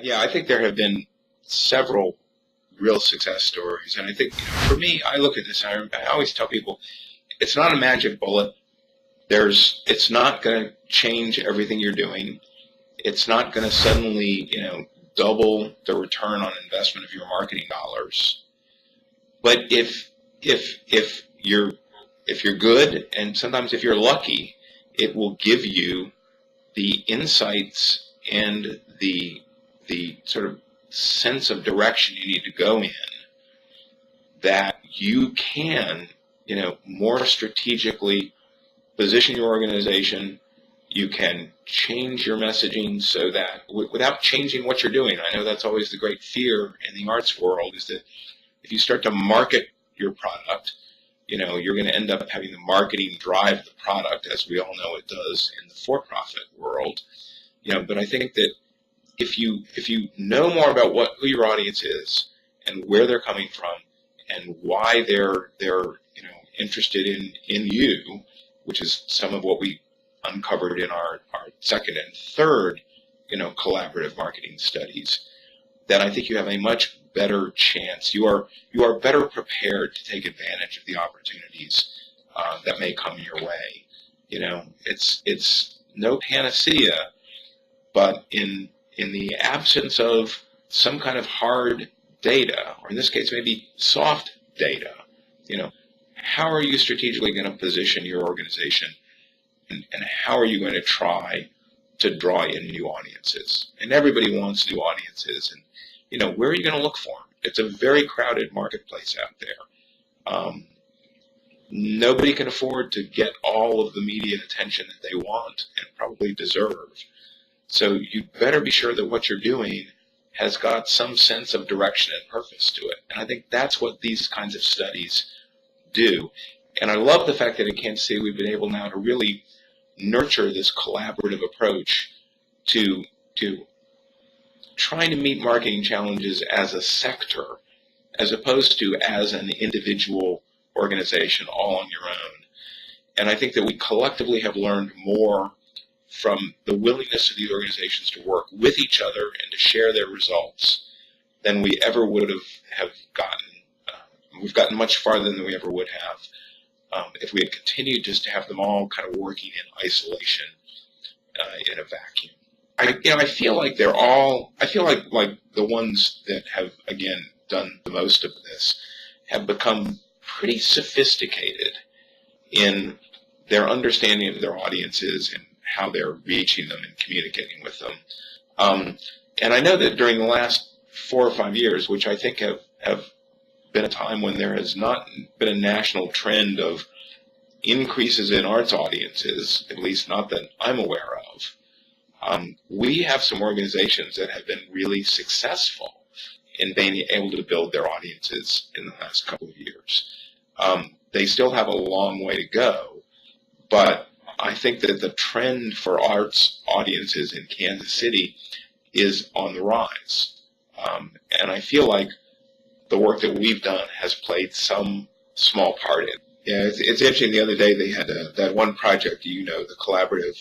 Yeah, I think there have been several real success stories, and I think for me, I look at this. And I always tell people it's not a magic bullet. It's not going to change everything you're doing. It's not going to suddenly, double the return on investment of your marketing dollars. But if you're good, and sometimes if you're lucky, it will give you the insights and the sort of sense of direction you need to go in that you can, more strategically position your organization. You can change your messaging so that without changing what you're doing. I know that's always the great fear in the arts world, is that if you start to market your product, you're going to end up having the marketing drive the product, as we all know it does in the for-profit world. But I think that if you know more about who your audience is and where they're coming from and why they're interested in you, which is some of what we uncovered in our second and third collaborative marketing studies, then I think you have a much better chance. You are better prepared to take advantage of the opportunities that may come your way. It's no panacea, but in the absence of some kind of hard data, or in this case maybe soft data, how are you strategically going to position your organization, and how are you going to try to draw in new audiences? And everybody wants new audiences, and where are you going to look for them? It's a very crowded marketplace out there. Nobody can afford to get all of the media attention that they want and probably deserve. So you better be sure that what you're doing has got some sense of direction and purpose to it. And I think that's what these kinds of studies do. And I love the fact that at Kansas City we've been able now to really nurture this collaborative approach to trying to meet marketing challenges as a sector, as opposed to as an individual organization all on your own. And I think that we collectively have learned more from the willingness of these organizations to work with each other and to share their results than we ever would have gotten. We've gotten much farther than we ever would have if we had continued just to have them all kind of working in isolation in a vacuum. I feel like like the ones that have, again, done the most of this have become pretty sophisticated in their understanding of their audiences and how they're reaching them and communicating with them. And I know that during the last 4 or 5 years, which I think have been a time when there has not been a national trend of increases in arts audiences, at least not that I'm aware of, we have some organizations that have been really successful in being able to build their audiences in the last couple of years. They still have a long way to go, but I think that the trend for arts audiences in Kansas City is on the rise. And I feel like the work that we've done has played some small part in it. Yeah, it's interesting. The other day they had that one project, the collaborative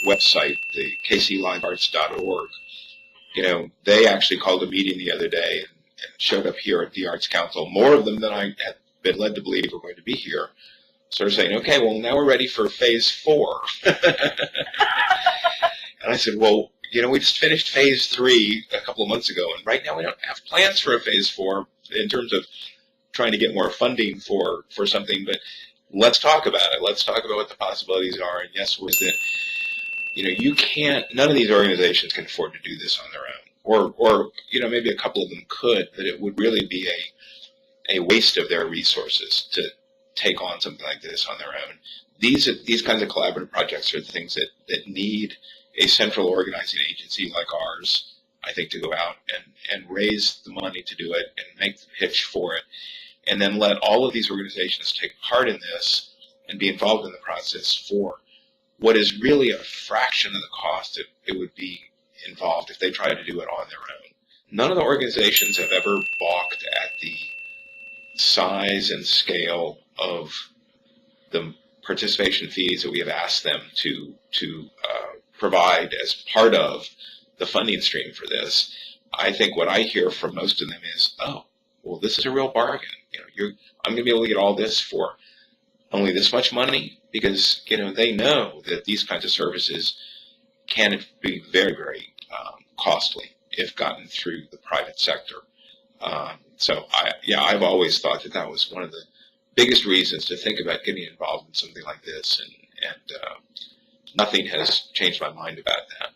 website, the kclivearts.org. They actually called a meeting the other day and showed up here at the Arts Council. More of them than I had been led to believe were going to be here. Sort of saying, okay, well, now we're ready for phase 4. And I said, well, we just finished phase 3 a couple of months ago, and right now we don't have plans for a phase 4 in terms of trying to get more funding for something, but let's talk about it. Let's talk about what the possibilities are. And yes, was that, none of these organizations can afford to do this on their own. Or maybe a couple of them could, but it would really be a waste of their resources to take on something like this on their own. These kinds of collaborative projects are the things that need a central organizing agency like ours, I think, to go out and raise the money to do it and make the pitch for it, and then let all of these organizations take part in this and be involved in the process for what is really a fraction of the cost it would be involved if they tried to do it on their own. None of the organizations have ever balked at the size and scale of the participation fees that we have asked them to provide as part of the funding stream for this, I think what I hear from most of them is, oh, well, this is a real bargain. I'm going to be able to get all this for only this much money, because they know that these kinds of services can be very, very costly if gotten through the private sector. So I've always thought that was one of the biggest reasons to think about getting involved in something like this, and nothing has changed my mind about that.